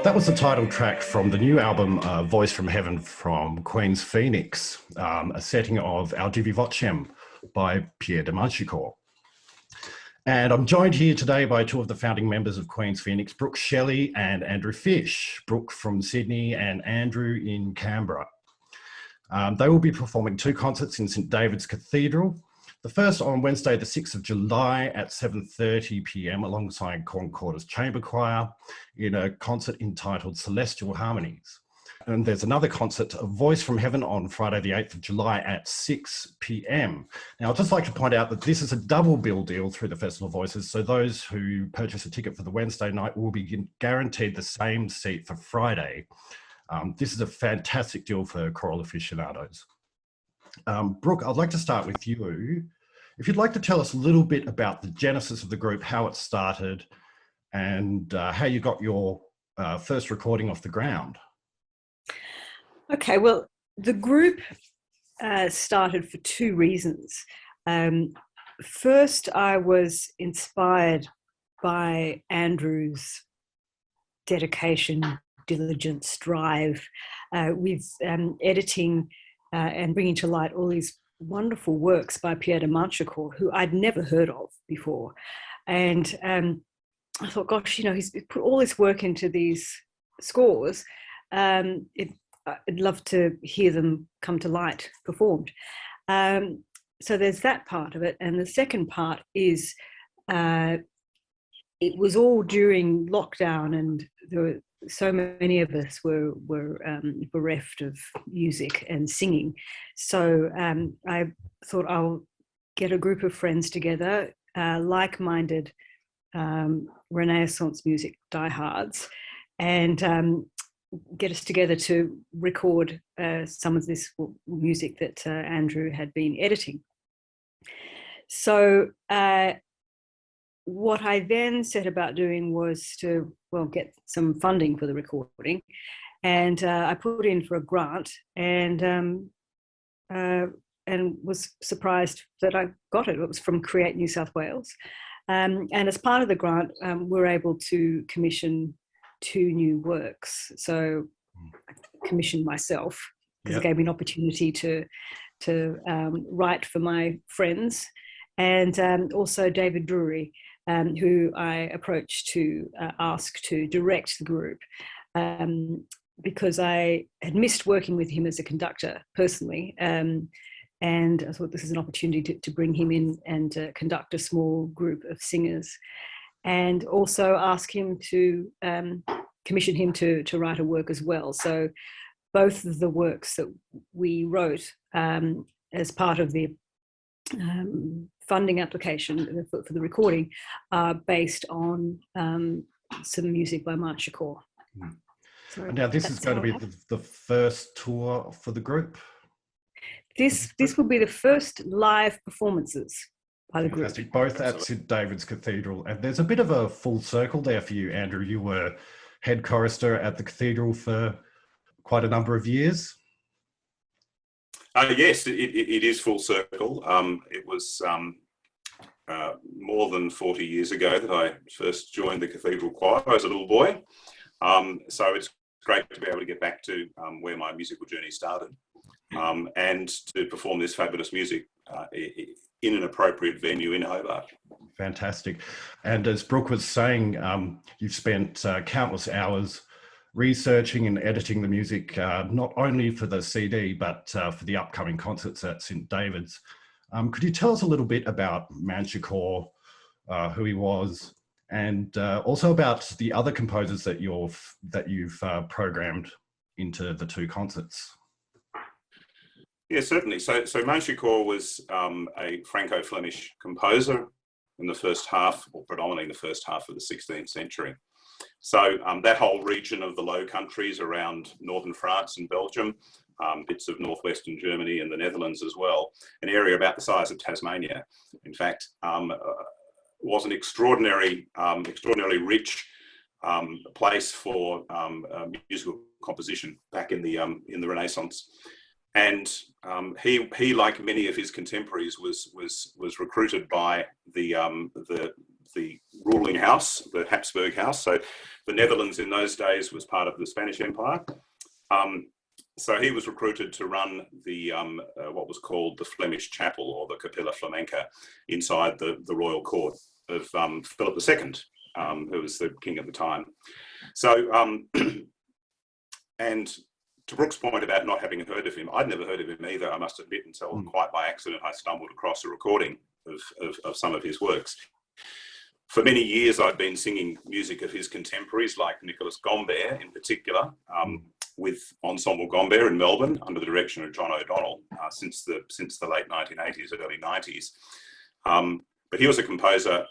That was the title track from the new album Voice from Heaven from Queen's Phoenix, a setting of Al Divi Vocem by Pierre de Manchicourt. And I'm joined here today by two of the founding members of Queen's Phoenix, Brooke, Shelley and Andrew Fysh. Brooke from Sydney and Andrew in Canberra. They will be performing two concerts in St David's Cathedral. The first on Wednesday, the 6th of July at 7:30 p.m. alongside Concorda's Chamber Choir in a concert entitled Celestial Harmonies. And there's another concert, A Voice from Heaven, on Friday, the 8th of July at 6 p.m. Now, I'd just like to point out that this is a double bill deal through the Festival of Voices. So those who purchase a ticket for the Wednesday night will be guaranteed the same seat for Friday. This is a fantastic deal for choral aficionados. Brooke, I'd like to start with you. If you'd like to tell us a little bit about the genesis of the group, how it started, and how you got your first recording off the ground. Okay, well, the group started for two reasons. First, I was inspired by Andrew's dedication, diligence, drive with editing and bringing to light all these wonderful works by Pierre de Manchicourt, who I'd never heard of before. And I thought, gosh, you know, he's put all this work into these scores. I'd love to hear them come to light performed. So there's that part of it. And the second part is it was all during lockdown, and there were so many of us were bereft of music and singing. So I thought I'll get a group of friends together, like-minded Renaissance music diehards, and get us together to record some of this music that Andrew had been editing. So what I then set about doing was to, well, get some funding for the recording, and I put in for a grant, and was surprised that I got it. It was from Create New South Wales, and as part of the grant, we're able to commission two new works. So I commissioned myself because it gave me an opportunity to write for my friends, and also David Drury, who I approached to ask to direct the group, because I had missed working with him as a conductor personally, and I thought this is an opportunity to bring him in and conduct a small group of singers, and also ask him to commission him to write a work as well. So both of the works that we wrote as part of the funding application for the recording are based on some music by Manchicourt. So and now this is going to be the first tour for the group? This will be the first live performances by the group. Fantastic. Both at St David's Cathedral. And there's a bit of a full circle there for you, Andrew. You were head chorister at the cathedral for quite a number of years. Yes, it is full circle. It was more than 40 years ago that I first joined the cathedral choir as a little boy. So it's great to be able to get back to where my musical journey started, and to perform this fabulous music in an appropriate venue in Hobart. Fantastic. And as Brooke was saying, you've spent countless hours researching and editing the music, not only for the CD, but for the upcoming concerts at St David's. Could you tell us a little bit about Manchicourt, who he was, and also about the other composers that you've programmed into the two concerts? Yeah, certainly. So Manchicourt was a Franco-Flemish composer in the first half, or predominantly the first half of the 16th century. So that whole region of the Low Countries around northern France and Belgium, bits of northwestern Germany and the Netherlands as well, an area about the size of Tasmania, in fact, was an extraordinarily rich place for musical composition back in the Renaissance. And he, like many of his contemporaries, was recruited by the the ruling house, the Habsburg house. So the Netherlands in those days was part of the Spanish Empire. So he was recruited to run the what was called the Flemish Chapel, or the Capella Flamenca, inside the royal court of Philip II, who was the king at the time. So, and to Brooke's point about not having heard of him, I'd never heard of him either, I must admit, until quite by accident I stumbled across a recording of some of his works. For many years I'd been singing music of his contemporaries, like Nicholas Gombert in particular, with Ensemble Gombert in Melbourne under the direction of John O'Donnell since the late 1980s, early 90s. But he was a composer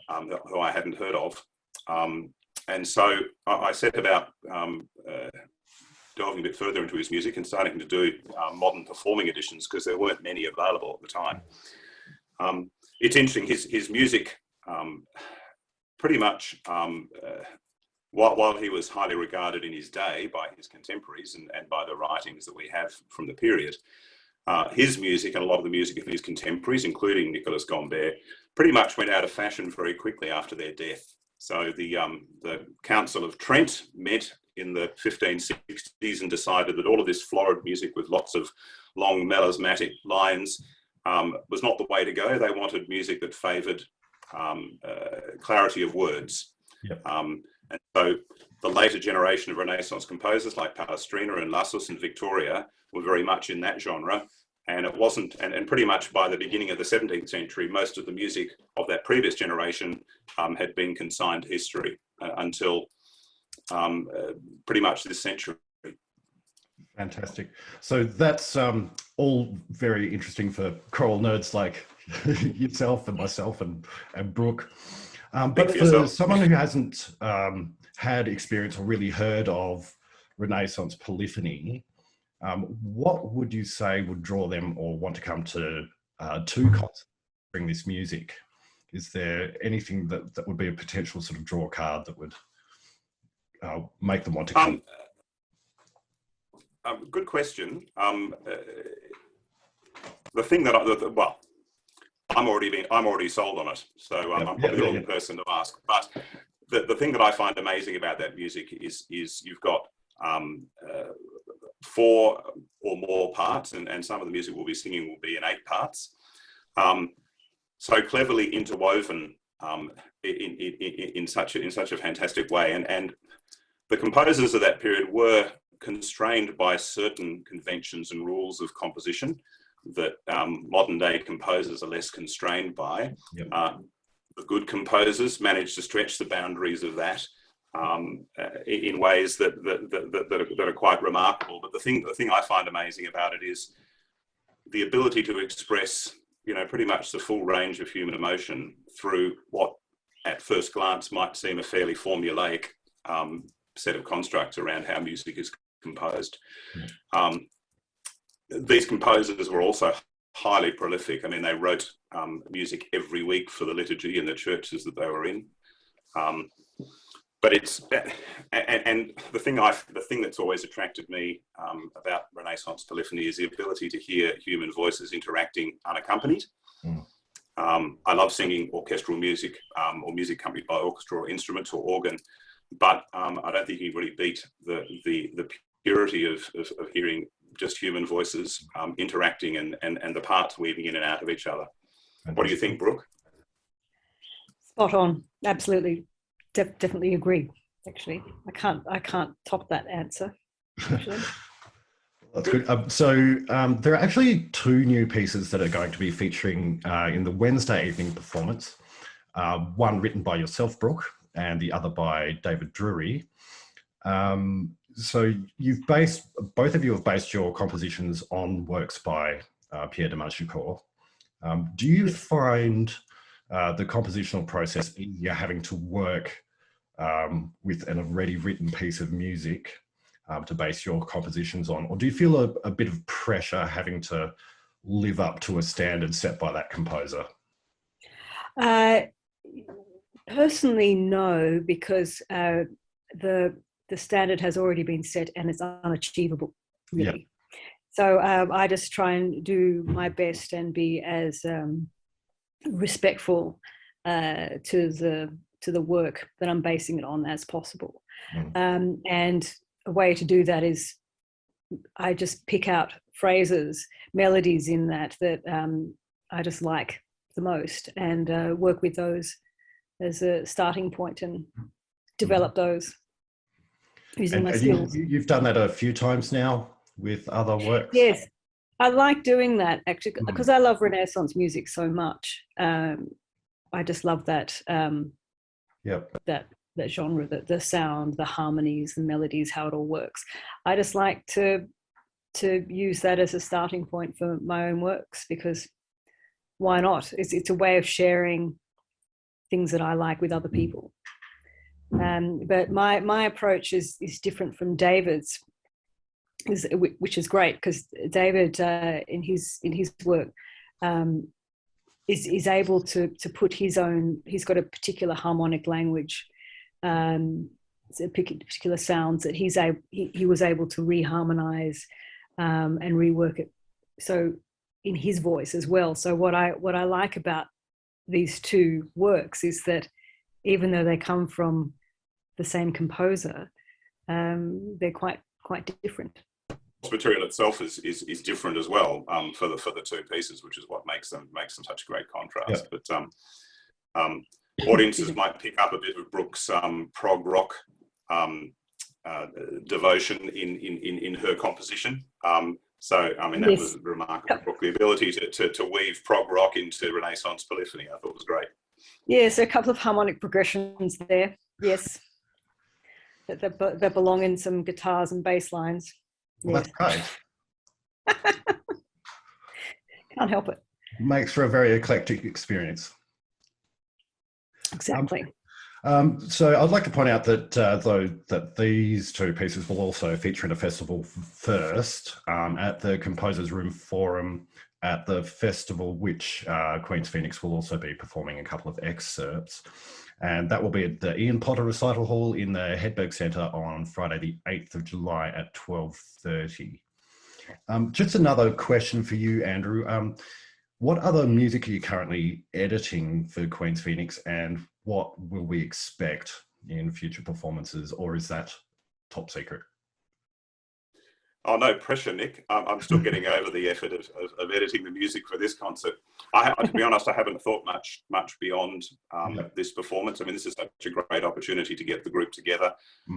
who I hadn't heard of. And so I set about delving a bit further into his music and starting to do modern performing editions, because there weren't many available at the time. It's interesting, his music pretty much, while he was highly regarded in his day by his contemporaries and by the writings that we have from the period, his music and a lot of the music of his contemporaries, including Nicholas Gombert, pretty much went out of fashion very quickly after their death. So the Council of Trent met in the 1560s and decided that all of this florid music with lots of long melismatic lines was not the way to go. They wanted music that favoured clarity of words. Yep. And so the later generation of Renaissance composers like Palestrina and Lassus and Victoria were very much in that genre. And it wasn't, and pretty much by the beginning of the 17th century, most of the music of that previous generation had been consigned to history until pretty much this century. Fantastic. So that's all very interesting for choral nerds like yourself and myself and Brooke. But for someone who hasn't had experience or really heard of Renaissance polyphony, what would you say would draw them or want to come to concerts during this music? Is there anything that would be a potential sort of draw card that would make them want to come? Good question. The thing that I'm already sold on it, so I'm probably the wrong person to ask. But the thing that I find amazing about that music is you've got 4 or more parts, and some of the music we'll be singing will be in 8 parts. So cleverly interwoven in such a fantastic way, and the composers of that period were constrained by certain conventions and rules of composition that modern day composers are less constrained by. Yep. The good composers managed to stretch the boundaries of that in ways that are quite remarkable. But the thing I find amazing about it is the ability to express, pretty much the full range of human emotion through what at first glance might seem a fairly formulaic set of constructs around how music is composed. These composers were also highly prolific. I mean, they wrote music every week for the liturgy in the churches that they were in. But it's, and the thing that's always attracted me about Renaissance polyphony is the ability to hear human voices interacting unaccompanied. I love singing orchestral music or music accompanied by orchestra or instruments or organ, but I don't think you can really beat the purity of hearing just human voices interacting and the parts weaving in and out of each other. What do you think, Brooke? Spot on, absolutely. Definitely agree. Actually, I can't top that answer. Actually. That's good. So there are actually 2 new pieces that are going to be featuring in the Wednesday evening performance. One written by yourself, Brooke, and the other by David Drury. So both of you have based your compositions on works by Pierre de Manchicourt. Do you find the compositional process easier having to work with an already written piece of music to base your compositions on, or do you feel a bit of pressure having to live up to a standard set by that composer? Personally, no, because the standard has already been set and it's unachievable, really. Yeah. So I just try and do my best and be as respectful to to the work that I'm basing it on as possible. Mm. And a way to do that is I just pick out phrases, melodies in that I just like the most, and work with those as a starting point and develop those using my skills. You've done that a few times now with other works? Yes, I like doing that actually because I love Renaissance music so much. I just love that that genre, the sound, the harmonies, the melodies, how it all works. I just like to use that as a starting point for my own works, because why not? It's a way of sharing things that I like with other people. But my approach is different from David's, which is great, because David in his work is able to put his own. He's got a particular harmonic language, particular sounds that he was able to reharmonize and rework it, so in his voice as well. So what I like about these two works is that even though they come from the same composer, they're quite different. The material itself is different as well, for the two pieces, which is what makes them such a great contrast. Yeah. But audiences might pick up a bit of Brooke's prog rock devotion in her composition. So I mean, that was remarkable. Brooke, the ability to weave prog rock into Renaissance polyphony, I thought was great. Yeah, so a couple of harmonic progressions there. Yes, that belong in some guitars and bass lines. Well, yes. That's great. Can't help it. Makes for a very eclectic experience. Exactly. So I'd like to point out that that these two pieces will also feature in a festival first at the Composers Room Forum at the festival, which Queen's Phoenix will also be performing a couple of excerpts. And that will be at the Ian Potter Recital Hall in the Hedberg Centre on Friday, the 8th of July at 12:30. Just another question for you, Andrew. What other music are you currently editing for Queen's Phoenix, and what will we expect in future performances, or is that top secret? Oh, no pressure, Nick. I'm still getting over the effort of editing the music for this concert. To be honest, I haven't thought much beyond this performance. I mean, this is such a great opportunity to get the group together.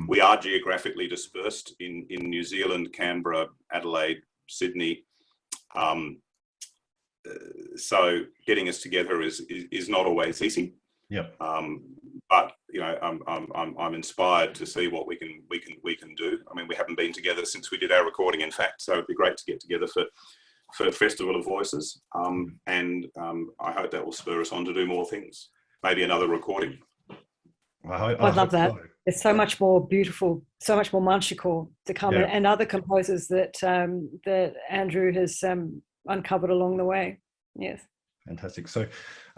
We are geographically dispersed in New Zealand, Canberra, Adelaide, Sydney. So getting us together is not always easy. Yep. But you know, I'm inspired to see what we can do. I mean, we haven't been together since we did our recording, in fact. So it'd be great to get together for Festival of Voices, and I hope that will spur us on to do more things. Maybe another recording. I'd love that. So. There's so much more beautiful, so much more Manchicore to come, and other composers that that Andrew has uncovered along the way. Yes. Fantastic. So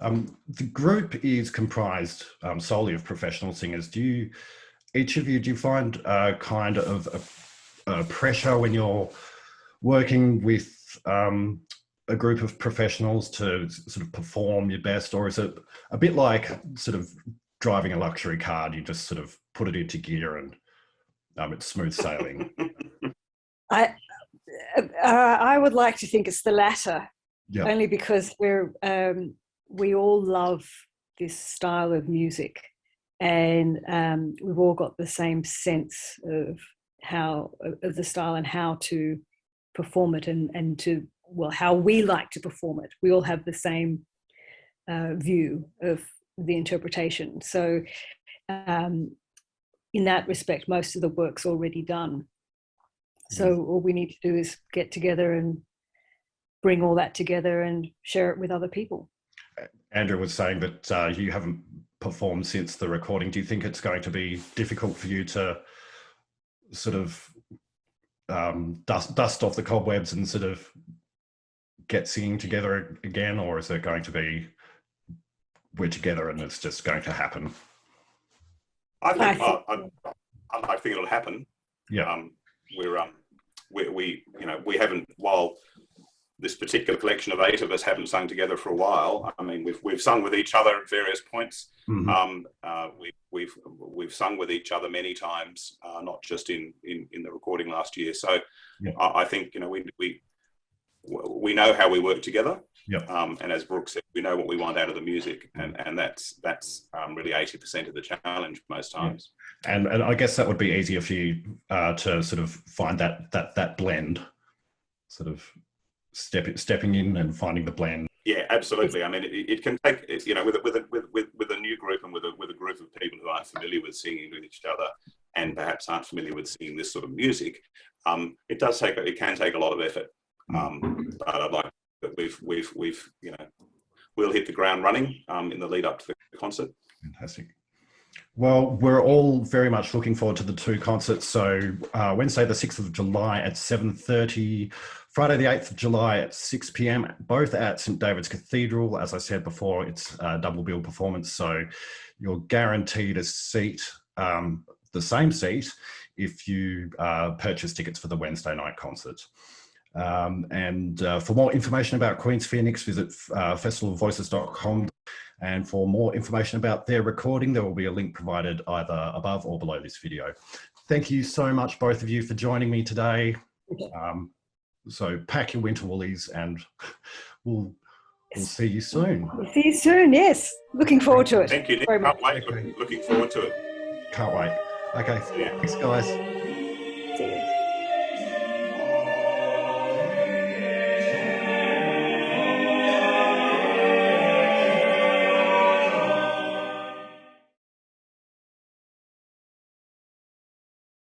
the group is comprised solely of professional singers. Each of you find kind of a pressure when you're working with a group of professionals to sort of perform your best, or is it a bit like sort of driving a luxury car? You just sort of put it into gear and it's smooth sailing? I would like to think it's the latter. Yeah. Only because we all love this style of music, and we've all got the same sense of the style and how to perform it, and how we like to perform it. We all have the same view of the interpretation. So in that respect, most of the work's already done. So all we need to do is get together and bring all that together and share it with other people. Andrew was saying that you haven't performed since the recording. Do you think it's going to be difficult for you to sort of dust off the cobwebs and sort of get singing together again, or is it going to be we're together and it's just going to happen? I think it'll happen. Yeah. We haven't, while this particular collection of 8 of us haven't sung together for a while. I mean, we've sung with each other at various points. We've sung with each other many times, not just in the recording last year. So I think, you know, we know how we work together. And as Brooke said, we know what we want out of the music, and that's really 80% of the challenge most times. And I guess that would be easier for you to sort of find that blend, sort of stepping in and finding the blend. Yeah, absolutely. I mean, it can take, you know, with a new group and with a group of people who aren't familiar with singing with each other and perhaps aren't familiar with singing this sort of music, it can take a lot of effort. But I'd like that we've you know, we'll hit the ground running in the lead up to the concert. Fantastic. Well, we're all very much looking forward to the 2 concerts. So Wednesday, the 6th of July at 7:30, Friday, the 8th of July at 6 p.m, both at St. David's Cathedral. As I said before, it's a double bill performance. So you're guaranteed a seat, the same seat, if you purchase tickets for the Wednesday night concert. And for more information about Queen's Phoenix, visit festivalvoices.com. And for more information about their recording, there will be a link provided either above or below this video. Thank you so much, both of you, for joining me today. So pack your winter woolies, and we'll see you soon. We'll see you soon, yes. Looking forward to it. Thank you, Nick. Can't wait. Looking forward to it. Can't wait. Okay, thanks, guys.